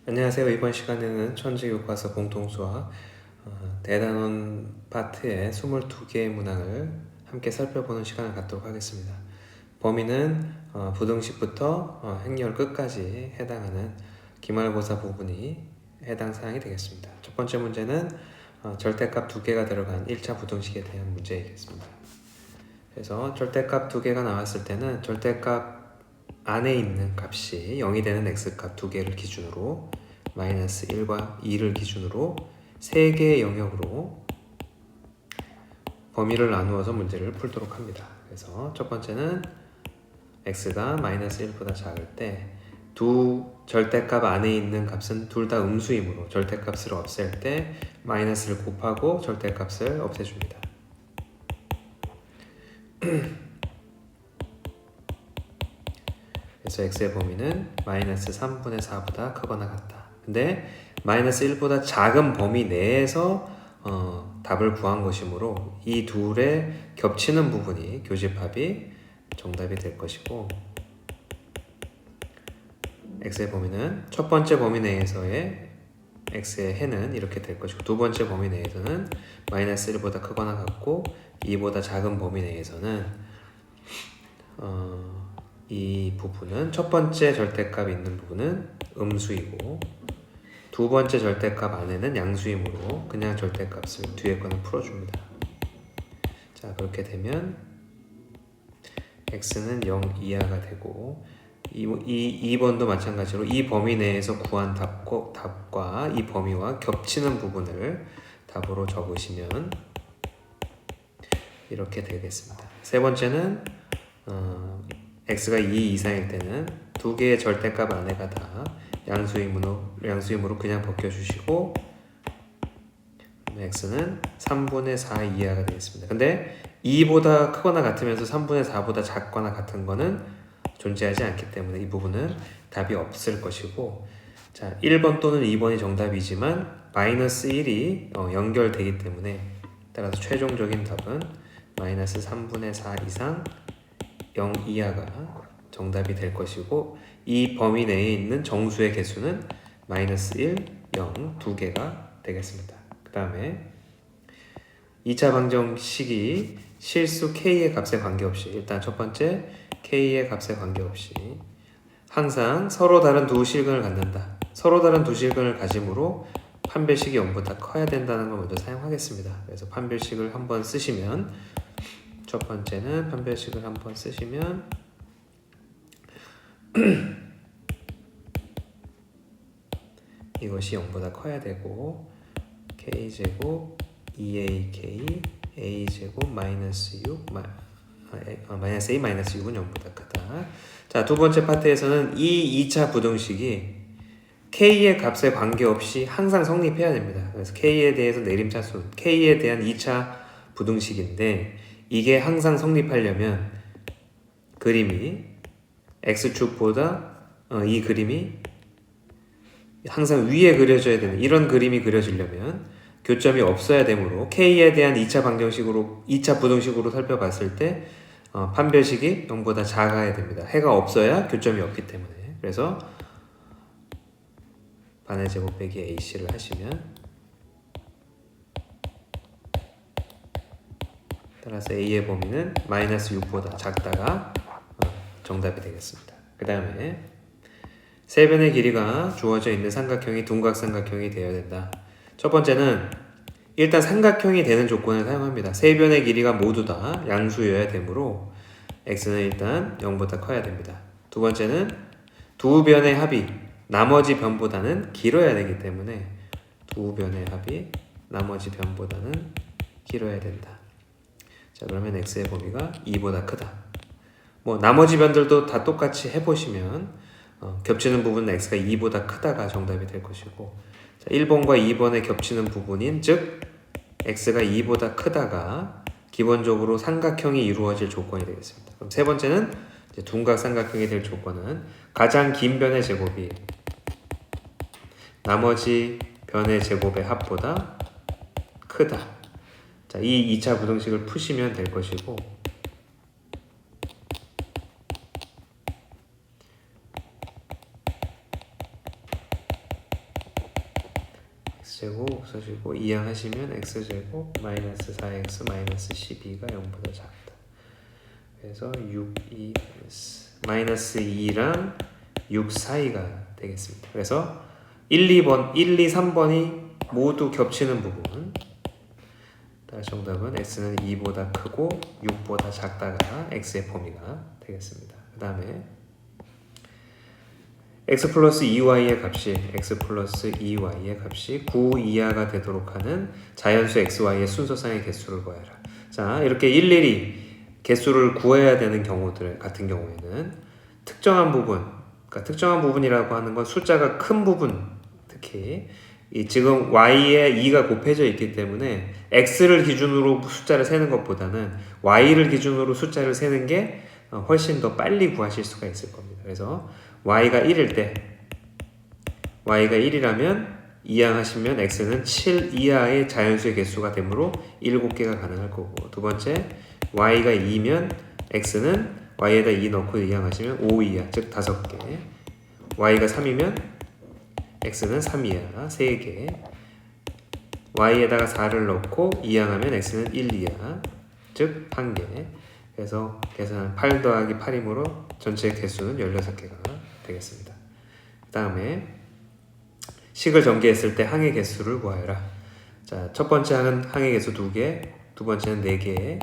안녕하세요. 이번 시간에는 천재교과서 공통수학 대단원 파트의 22개의 문항을 함께 살펴보는 시간을 갖도록 하겠습니다. 범위는 부등식부터 행렬 끝까지 해당하는 기말고사 부분이 해당 사항이 되겠습니다. 첫 번째 문제는 절대값 2개가 들어간 1차 부등식에 대한 문제이겠습니다. 그래서 절대값 2개가 나왔을 때는 절대값 안에 있는 값이 0이 되는 x값 2개를 기준으로 마이너스 1과 2를 기준으로 3개의 영역으로 범위를 나누어서 문제를 풀도록 합니다. 그래서 첫 번째는 x가 마이너스 1보다 작을 때 두 절대값 안에 있는 값은 둘 다 음수이므로 절대값을 없앨 때 마이너스를 곱하고 절대값을 없애줍니다. 그래서 x의 범위는 마이너스 3분의 4보다 크거나 같다. 근데 마이너스 1보다 작은 범위 내에서 답을 구한 것이므로 이 둘의 겹치는 부분이 교집합이 정답이 될 것이고, x의 범위는 첫 번째 범위 내에서의 x의 해는 이렇게 될 것이고, 두 번째 범위 내에서는 마이너스 1보다 크거나 같고 2보다 작은 범위 내에서는 이 부분은 첫 번째 절대값이 있는 부분은 음수이고 두 번째 절대값 안에는 양수이므로 그냥 절대값을 뒤에 거는 풀어줍니다. 자, 그렇게 되면 x는 0 이하가 되고 2번도 마찬가지로 이 범위 내에서 구한 답과 이 범위와 겹치는 부분을 답으로 적으시면 이렇게 되겠습니다. 세 번째는 x가 2 이상일 때는 두 개의 절대값 안에가 다 양수이므로 그냥 벗겨주시고 x는 3분의 4 이하가 되겠습니다. 근데 2보다 크거나 같으면서 3분의 4보다 작거나 같은 거는 존재하지 않기 때문에 이 부분은 답이 없을 것이고, 자, 1번 또는 2번이 정답이지만 마이너스 1이 연결되기 때문에 따라서 최종적인 답은 마이너스 3분의 4 이상 0 이하가 정답이 될 것이고, 이 범위 내에 있는 정수의 개수는 마이너스 1, 0 두 개가 되겠습니다. 그 다음에 2차 방정식이 실수 k의 값에 관계없이, 일단 첫 번째 k의 값에 관계없이 항상 서로 다른 두 실근을 갖는다. 서로 다른 두 실근을 가짐으로 판별식이 0보다 커야 된다는 걸 먼저 사용하겠습니다. 그래서 판별식을 한번 쓰시면, 첫 번째는 판별식을 한번 쓰시면 이것이 0보다 커야 되고 k제곱 2ak a제곱 마이너스 6 마이너스 a 마이너스 6은 0보다 크다. 자, 두 번째 파트에서는 이 2차 부등식이 k의 값에 관계없이 항상 성립해야 됩니다. 그래서 k에 대해서 내림차순, k에 대한 2차 부등식인데 이게 항상 성립하려면 그림이 x축보다 이 그림이 항상 위에 그려져야 되는 이런 그림이 그려지려면 교점이 없어야 되므로 k에 대한 2차 부등식으로 살펴봤을 때 판별식이 0보다 작아야 됩니다. 해가 없어야 교점이 없기 때문에. 그래서 반의 제곱 빼기 ac를 하시면 따라서 a의 범위는 마이너스 6보다 작다가 정답이 되겠습니다. 그 다음에 세변의 길이가 주어져 있는 삼각형이 둔각삼각형이 되어야 된다. 첫 번째는 일단 삼각형이 되는 조건을 사용합니다. 세 변의 길이가 모두 다 양수여야 되므로 x는 일단 0보다 커야 됩니다. 두 번째는 두 변의 합이 나머지 변보다는 길어야 되기 때문에 두 변의 합이 나머지 변보다는 길어야 된다. 자, 그러면 x의 범위가 2보다 크다. 뭐 나머지 변들도 다 똑같이 해보시면 겹치는 부분은 x가 2보다 크다가 정답이 될 것이고, 자, 1번과 2번의 겹치는 부분인 즉 x가 2보다 크다가 기본적으로 삼각형이 이루어질 조건이 되겠습니다. 그럼 세 번째는 둔각 삼각형이 될 조건은 가장 긴 변의 제곱이 나머지 변의 제곱의 합보다 크다. 자, 이 2차 부등식을 푸시면 될 것이고, x제곱 없어지고 이항하시면 x제곱 마이너스 4x 마이너스 12가 0보다 작다. 그래서 6, 2 마이너스 2랑 6 사이가 되겠습니다. 그래서 1, 2, 3번이 모두 겹치는 부분. 따라서 정답은 x는 2보다 크고 6보다 작다가 x의 범위가 되겠습니다. 그 다음에 x 플러스 2y의 값이 9 이하가 되도록 하는 자연수 xy의 순서상의 개수를 구하라. 자, 이렇게 일일이 개수를 구해야 되는 경우들 같은 경우에는 특정한 부분, 그러니까 특정한 부분이라고 하는 건 숫자가 큰 부분, 특히 지금 y에 2가 곱해져 있기 때문에 x를 기준으로 숫자를 세는 것보다는 y를 기준으로 숫자를 세는 게 훨씬 더 빨리 구하실 수가 있을 겁니다. 그래서 y가 1이라면 이항하시면 x는 7 이하의 자연수의 개수가 되므로 7개가 가능할 거고, 두 번째 y가 2면 x는 y에다 2 넣고 이항하시면 5 이하, 즉 5개. y가 3이면 x는 3 이하, 3개. y에다가 4를 넣고 이항하면 x는 1 이하, 즉 1개. 그래서 계산은 8 더하기 8이므로 전체 개수는 16개가 되겠습니다. 그 다음에 식을 전개했을 때 항의 개수를 구하여라. 자, 첫 번째 항의 개수 2개, 두 번째는 4개.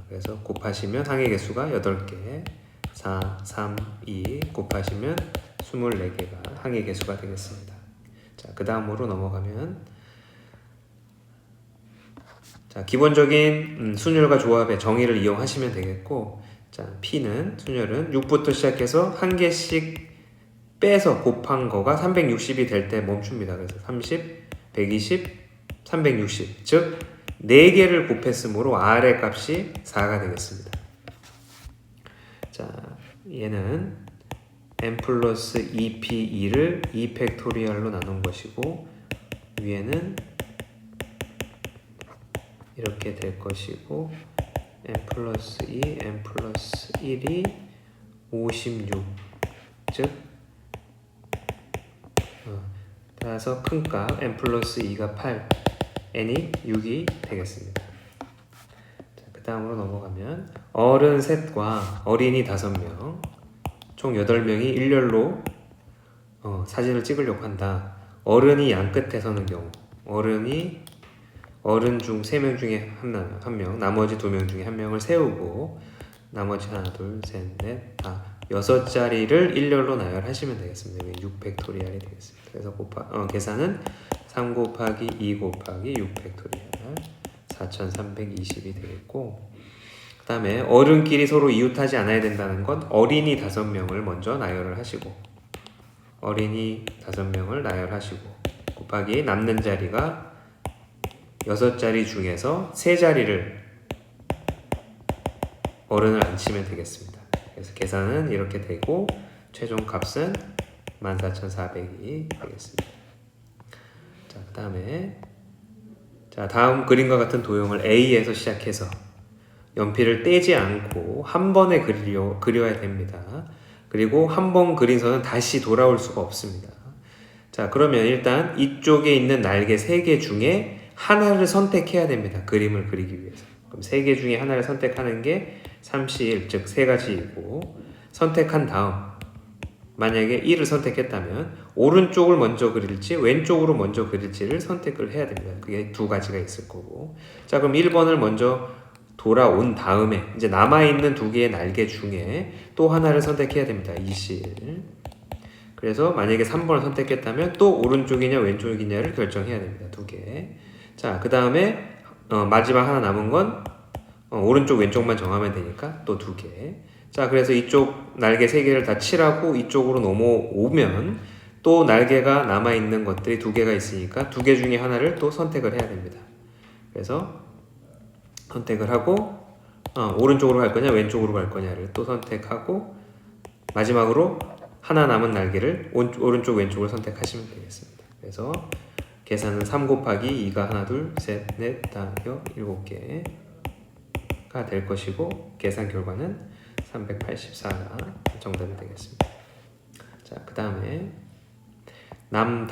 그래서 곱하시면 항의 개수가 8개, 4, 3, 2 곱하시면 24개가 항의 개수가 되겠습니다. 자, 그 다음으로 넘어가면, 자, 기본적인 순열과 조합의 정의를 이용하시면 되겠고, 자, P는 순열은 6부터 시작해서 한 개씩 빼서 곱한 거가 360이 될 때 멈춥니다. 그래서 30, 120, 360, 즉 4개를 곱했으므로 R의 값이 4가 되겠습니다. 자, 얘는 n 플러스 2p2를 2팩토리얼로 나눈 것이고, 위에는 이렇게 될 것이고, n 플러스 2, n 플러스 1이 56, 즉 따라서 큰값 n 플러스 2가 8, n이 6이 되겠습니다. 그 다음으로 넘어가면 어른 셋과 어린이 5명, 총 8명이 일렬로 사진을 찍으려고 한다. 어른이 양 끝에 서는 경우, 어른 중 3명 중에 한 명, 나머지 2명 중에 1명을 세우고, 나머지 하나, 둘, 셋, 넷, 다 6자리를 일렬로 나열하시면 되겠습니다. 6팩토리얼이 되겠습니다. 그래서 계산은 3 곱하기 2 곱하기 6팩토리얼 4320이 되겠고, 그 다음에 어른끼리 서로 이웃하지 않아야 된다는 건 어린이 5명을 먼저 나열을 하시고, 곱하기 남는 자리가 6자리 중에서 3자리를 어른을 안 치면 되겠습니다. 그래서 계산은 이렇게 되고 최종 값은 14,400이 되겠습니다. 자, 그 다음에 다음 그림과 같은 도형을 A에서 시작해서 연필을 떼지 않고 한 번에 그려야 됩니다. 그리고 한 번 그린 선은 다시 돌아올 수가 없습니다. 자, 그러면 일단 이쪽에 있는 날개 3개 중에 하나를 선택해야 됩니다. 그림을 그리기 위해서. 그럼 3개 중에 하나를 선택하는 게 3C1, 즉 3가지이고, 선택한 다음 만약에 1을 선택했다면 오른쪽을 먼저 그릴지 왼쪽으로 먼저 그릴지를 선택을 해야 됩니다. 그게 2가지가 있을 거고, 자, 그럼 1번을 먼저 돌아온 다음에 이제 남아있는 2개의 날개 중에 또 하나를 선택해야 됩니다. 2C1. 그래서 만약에 3번을 선택했다면 또 오른쪽이냐 왼쪽이냐를 결정해야 됩니다. 2개. 자, 그 다음에 마지막 하나 남은 건 오른쪽 왼쪽만 정하면 되니까 또 2개. 자, 그래서 이쪽 날개 3개를 다 칠하고 이쪽으로 넘어오면 또 날개가 남아있는 것들이 2개가 있으니까 2개 중에 하나를 또 선택을 해야 됩니다. 그래서 선택을 하고 오른쪽으로 갈 거냐 왼쪽으로 갈 거냐를 또 선택하고, 마지막으로 하나 남은 날개를 오른쪽 왼쪽을 선택하시면 되겠습니다. 그래서 계산은 3 곱하기 2가 하나, 둘, 셋, 넷, 다, 7개가 될 것이고, 계산 결과는 384가 정답이 되겠습니다. 자, 그 다음에 남 5,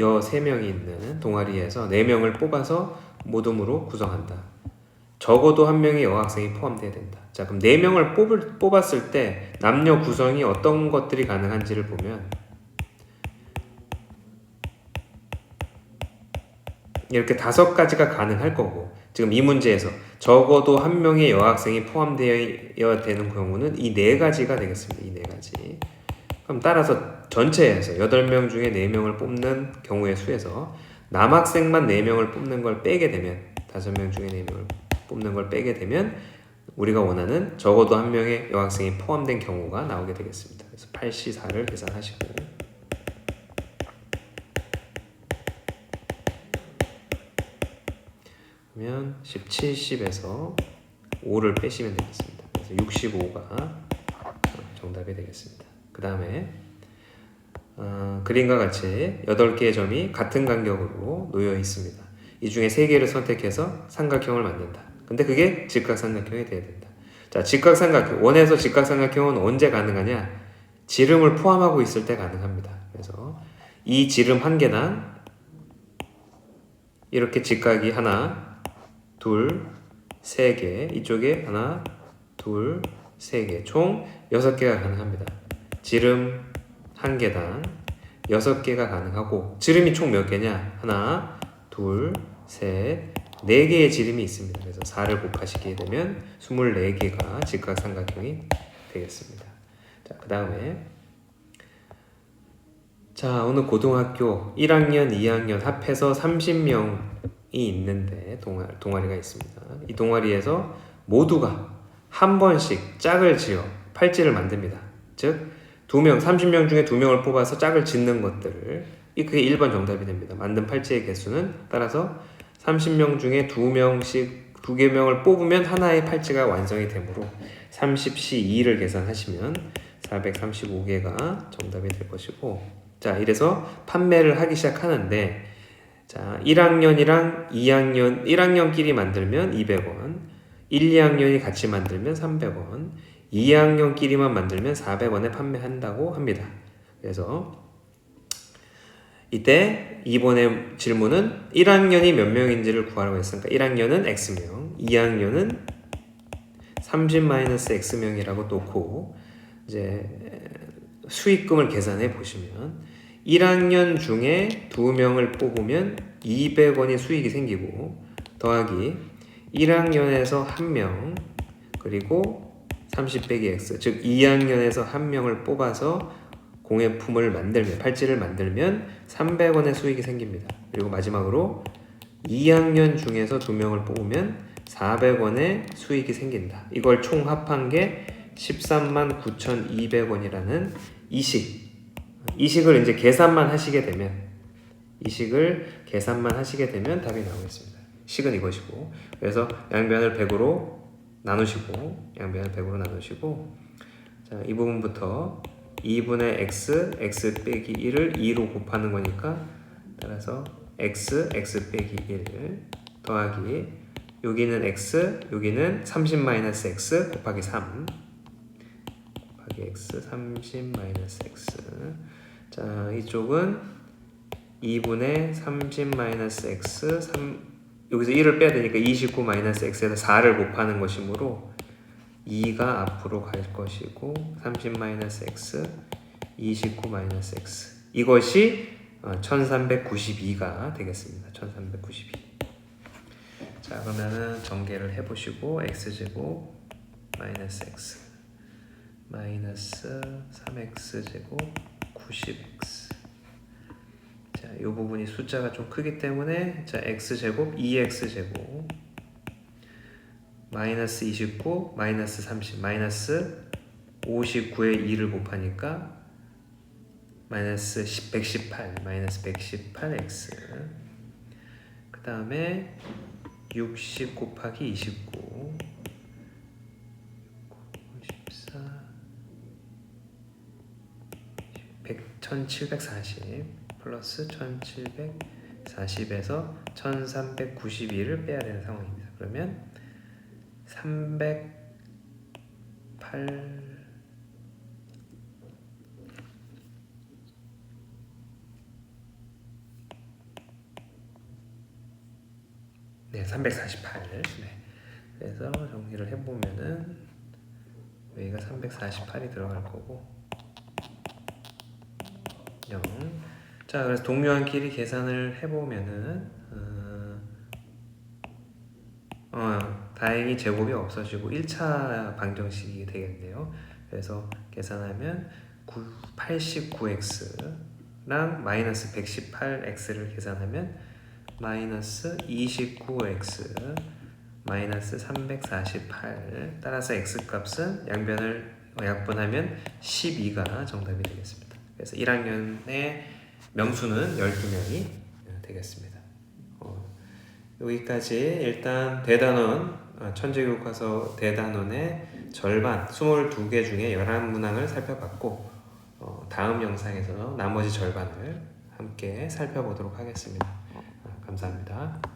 여 3명이 있는 동아리에서 4명을 뽑아서 모둠으로 구성한다. 적어도 1명의 여학생이 포함되어야 된다. 자, 그럼 4명을 뽑았을 때 남녀 구성이 어떤 것들이 가능한지를 보면 이렇게 5가지가 가능할 거고, 지금 이 문제에서 적어도 1명의 여학생이 포함되어야 되는 경우는 이 4가지가 되겠습니다. 이 4가지. 그럼 따라서 전체에서 8명 중에 4명을 뽑는 경우의 수에서 남학생만 4명을 뽑는 걸 빼게 되면, 5명 중에 4명을 뽑는 걸 빼게 되면 우리가 원하는 적어도 1명의 여학생이 포함된 경우가 나오게 되겠습니다. 그래서 8C4를 계산하시고, 그러면 17, 10에서 5를 빼시면 되겠습니다. 그래서 65가 정답이 되겠습니다. 그 다음에 그림과 같이 8개의 점이 같은 간격으로 놓여 있습니다. 이 중에 3개를 선택해서 삼각형을 만든다. 근데 그게 직각삼각형이 돼야 된다. 자, 직각삼각형. 원에서 직각삼각형은 언제 가능하냐? 지름을 포함하고 있을 때 가능합니다. 그래서 이 지름 한 개당 이렇게 직각이 하나, 둘, 3개, 이쪽에 하나, 둘, 3개, 총 6개가 가능합니다. 지름 한 개당 6개가 가능하고, 지름이 총 몇 개냐? 하나, 둘, 셋, 4개의 지름이 있습니다. 그래서 4를 곱하시게 되면 24개가 직각삼각형이 되겠습니다. 자, 그 다음에 자, 오늘 고등학교 1학년, 2학년 합해서 30명이 있는데 동아리가 있습니다. 이 동아리에서 모두가 한 번씩 짝을 지어 팔찌를 만듭니다. 즉 2명, 30명 중에 2명을 뽑아서 짝을 짓는 것들을, 그게 1번 정답이 됩니다. 만든 팔찌의 개수는 따라서 30명 중에 2명씩 2개명을 뽑으면 하나의 팔찌가 완성이 되므로 30C2를 계산하시면 435개가 정답이 될 것이고, 자, 이래서 판매를 하기 시작하는데, 자, 1학년이랑 2학년, 1학년끼리 만들면 200원, 1, 2학년이 같이 만들면 300원, 2학년끼리만 만들면 400원에 판매한다고 합니다. 그래서 이때 이번에 질문은 1학년이 몇 명인지를 구하라고 했으니까 1학년은 X명, 2학년은 30-X명이라고 놓고 이제 수익금을 계산해 보시면 1학년 중에 2명을 뽑으면 200원이 수익이 생기고, 더하기 1학년에서 1명, 그리고 30 빼기 X, 즉 2학년에서 1명을 뽑아서 공예품을 만들면, 팔찌를 만들면 300원의 수익이 생깁니다. 그리고 마지막으로 2학년 중에서 2명을 뽑으면 400원의 수익이 생긴다. 이걸 총 합한 게 139,200원이라는 이식을 이제 계산만 하시게 되면, 답이 나오겠습니다. 식은 이것이고, 그래서 양변을 100으로 나누시고, 자, 이 부분부터 2분의 x 빼기 1을 2로 곱하는 거니까, 따라서 x 빼기 1 더하기, 여기는 x, 여기는 30-x 곱하기 3 곱하기 x, 30-x. 자, 이쪽은 2분의 30-x, 여기서 1을 빼야 되니까 29-x에다 4를 곱하는 것이므로 2가 앞으로 갈 것이고, 30-x, 29-x, 이것이 1392가 되겠습니다. 1392. 자, 그러면은 전개를 해보시고, x제곱 마이너스 x 마이너스 3x제곱 90x. 자, 이 부분이 숫자가 좀 크기 때문에, 자, x제곱 2x제곱 마이너스 29 마이너스 30 마이너스 59에 2를 곱하니까 마이너스 118 마이너스 118x. 그 다음에 60 곱하기 29 1740 플러스 1740에서 1392를 빼야 되는 상황입니다. 그러면 308 네, 348. 네. 그래서 정리를 해보면은 여기가 348이 들어갈 거고 0. 자, 그래서 동료한 끼리 계산을 해보면은 다행히 제곱이 없어지고 1차 방정식이 되겠네요. 그래서 계산하면 89x랑 마이너스 118x를 계산하면 마이너스 29x 마이너스 348. 따라서 x 값은 양변을 약분하면 12가 정답이 되겠습니다. 그래서 1학년의 명수는 12명이 되겠습니다. 여기까지 일단 대단원 천재교과서 대단원의 절반 22개 중에 11문항을 살펴봤고 다음 영상에서 나머지 절반을 함께 살펴보도록 하겠습니다. 감사합니다.